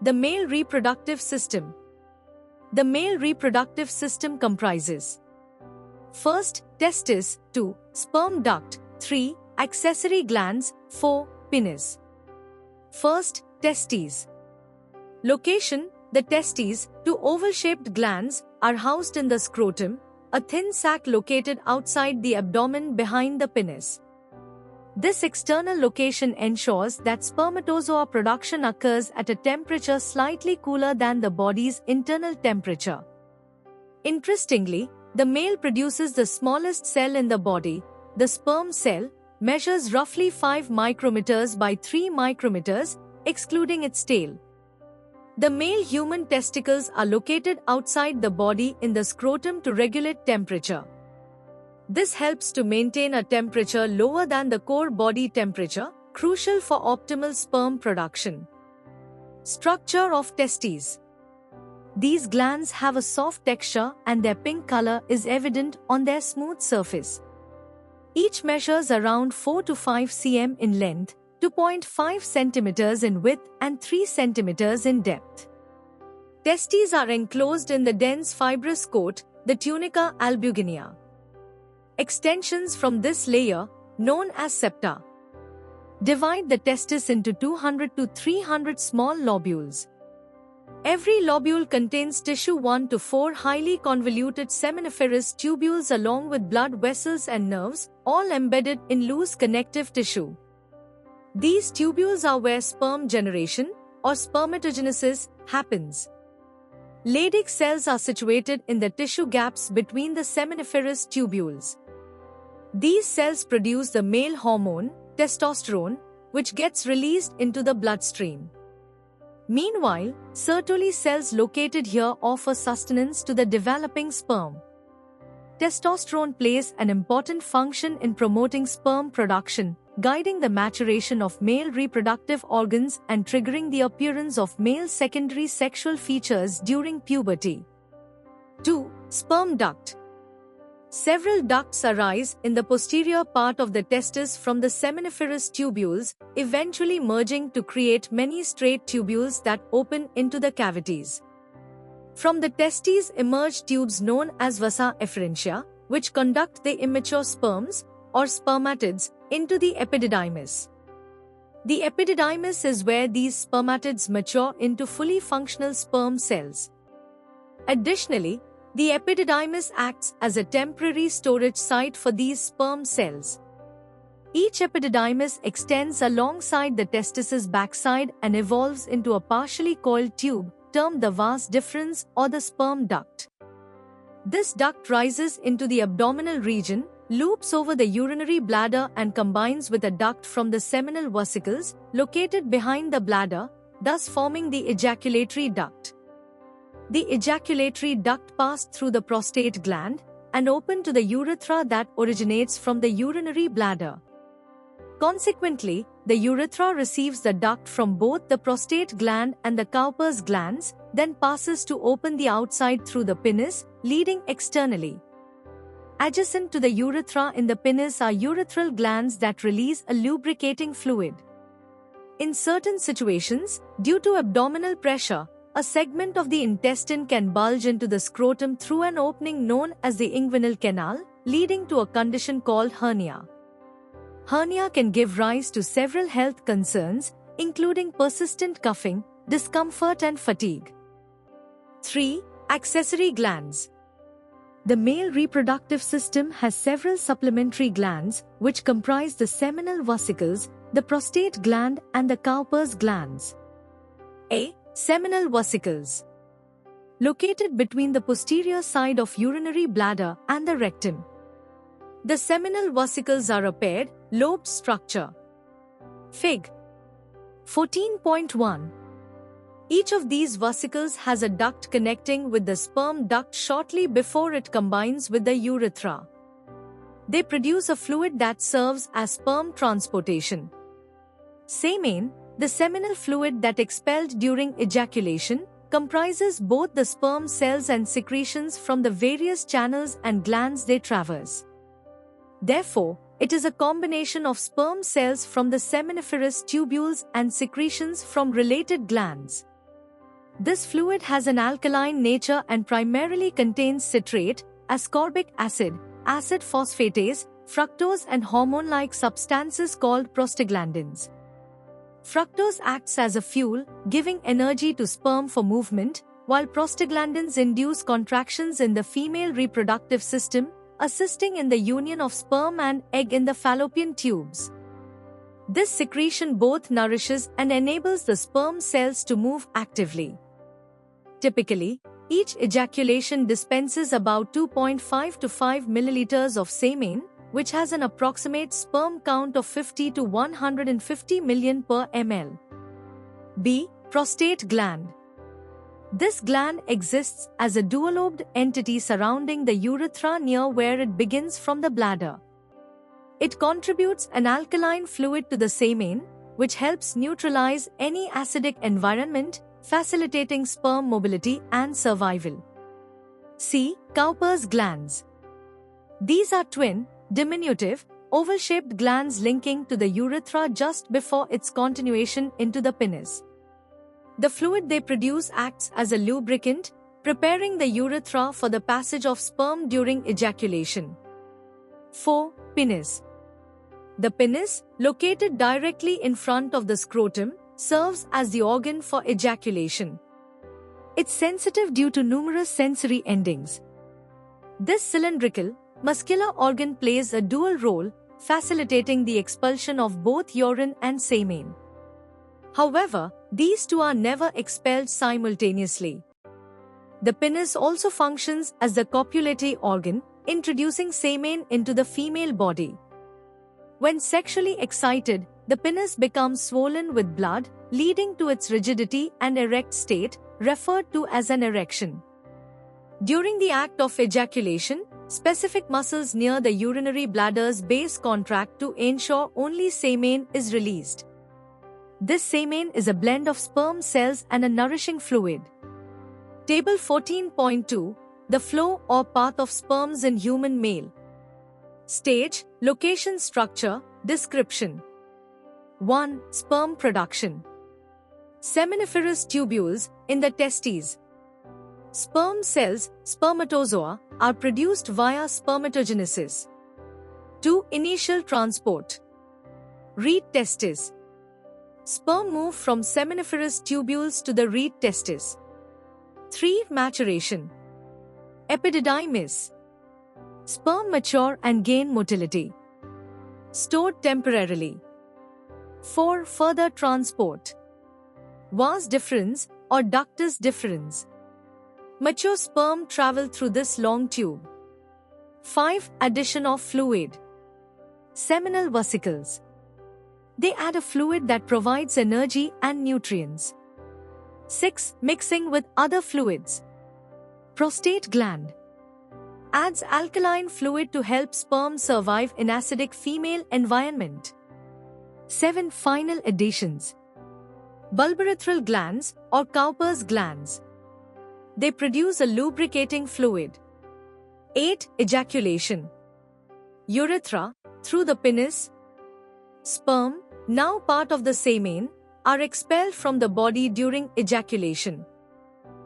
The male reproductive system. The male reproductive system comprises: first, testis; 2, sperm duct; 3, accessory glands; 4, penis. First, testes. Location: the testes, 2 oval-shaped glands, are housed in the scrotum, a thin sac located outside the abdomen behind the penis. This external location ensures that spermatozoa production occurs at a temperature slightly cooler than the body's internal temperature. Interestingly, the male produces the smallest cell in the body, the sperm cell, measures roughly 5 micrometers by 3 micrometers, excluding its tail. The male human testicles are located outside the body in the scrotum to regulate temperature. This helps to maintain a temperature lower than the core body temperature, crucial for optimal sperm production. Structure of testes. These glands have a soft texture and their pink color is evident on their smooth surface. Each measures around 4 to 5 cm in length, 2.5 centimeters in width and 3 centimeters in depth. Testes are enclosed in the dense fibrous coat, the tunica albuginea. Extensions from this layer, known as septa, divide the testis into 200 to 300 small lobules. Every lobule contains tissue 1 to 4 highly convoluted seminiferous tubules along with blood vessels and nerves, all embedded in loose connective tissue. These tubules are where sperm generation, or spermatogenesis, happens. Leydig cells are situated in the tissue gaps between the seminiferous tubules. These cells produce the male hormone, testosterone, which gets released into the bloodstream. Meanwhile, Sertoli cells located here offer sustenance to the developing sperm. Testosterone plays an important function in promoting sperm production, guiding the maturation of male reproductive organs and triggering the appearance of male secondary sexual features during puberty. 2. Sperm duct. Several ducts arise in the posterior part of the testis from the seminiferous tubules, eventually merging to create many straight tubules that open into the cavities. From the testes emerge tubes known as vasa efferentia, which conduct the immature sperms, or spermatids, into the epididymis. The epididymis is where these spermatids mature into fully functional sperm cells. Additionally, the epididymis acts as a temporary storage site for these sperm cells. Each epididymis extends alongside the testis's backside and evolves into a partially coiled tube, termed the vas deferens or the sperm duct. This duct rises into the abdominal region, loops over the urinary bladder and combines with a duct from the seminal vesicles, located behind the bladder, thus forming the ejaculatory duct. The ejaculatory duct passed through the prostate gland and opened to the urethra that originates from the urinary bladder. Consequently, the urethra receives the duct from both the prostate gland and the Cowper's glands, then passes to open the outside through the penis, leading externally. Adjacent to the urethra in the penis are urethral glands that release a lubricating fluid. In certain situations, due to abdominal pressure, a segment of the intestine can bulge into the scrotum through an opening known as the inguinal canal, leading to a condition called hernia. Hernia can give rise to several health concerns, including persistent coughing, discomfort and fatigue. 3. Accessory glands. The male reproductive system has several supplementary glands, which comprise the seminal vesicles, the prostate gland and the Cowper's glands. A. Seminal vesicles. Located between the posterior side of urinary bladder and the rectum. The seminal vesicles are a paired, lobed structure. Fig. 14.1. Each of these vesicles has a duct connecting with the sperm duct shortly before it combines with the urethra. They produce a fluid that serves as sperm transportation. Semen, the seminal fluid that expelled during ejaculation, comprises both the sperm cells and secretions from the various channels and glands they traverse. Therefore, it is a combination of sperm cells from the seminiferous tubules and secretions from related glands. This fluid has an alkaline nature and primarily contains citrate, ascorbic acid, acid phosphatase, fructose and hormone-like substances called prostaglandins. Fructose acts as a fuel, giving energy to sperm for movement, while prostaglandins induce contractions in the female reproductive system, assisting in the union of sperm and egg in the fallopian tubes. This secretion both nourishes and enables the sperm cells to move actively. Typically, each ejaculation dispenses about 2.5 to 5 milliliters of semen, which has an approximate sperm count of 50 to 150 million per ml. B. Prostate gland. This gland exists as a dual-lobed entity surrounding the urethra near where it begins from the bladder. It contributes an alkaline fluid to the semen, which helps neutralize any acidic environment, facilitating sperm mobility and survival. C. Cowper's glands. These are twin, diminutive, oval-shaped glands linking to the urethra just before its continuation into the penis. The fluid they produce acts as a lubricant, preparing the urethra for the passage of sperm during ejaculation. 4. Penis. The penis, located directly in front of the scrotum, serves as the organ for ejaculation. It's sensitive due to numerous sensory endings. This cylindrical, muscular organ plays a dual role, facilitating the expulsion of both urine and semen. However, these two are never expelled simultaneously. The penis also functions as the copulatory organ, introducing semen into the female body. When sexually excited, the penis becomes swollen with blood, leading to its rigidity and erect state, referred to as an erection. During the act of ejaculation, specific muscles near the urinary bladder's base contract to ensure only semen is released. This semen is a blend of sperm cells and a nourishing fluid. Table 14.2. The flow or path of sperms in human male. Stage, location, structure, description. 1. Sperm production. Seminiferous tubules in the testes. Sperm cells, spermatozoa, are produced via spermatogenesis. 2. Initial transport. Reed testis. Sperm move from seminiferous tubules to the reed testis. 3. Maturation. Epididymis. Sperm mature and gain motility. Stored temporarily. 4. Further transport. Vas deferens or ductus deferens. Mature sperm travel through this long tube. 5. Addition of fluid. Seminal vesicles. They add a fluid that provides energy and nutrients. 6. Mixing with other fluids. Prostate gland. Adds alkaline fluid to help sperm survive in acidic female environment. 7. Final additions. Bulbourethral glands or Cowper's glands. They produce a lubricating fluid. 8. Ejaculation. Urethra, through the penis. Sperm, now part of the semen, are expelled from the body during ejaculation.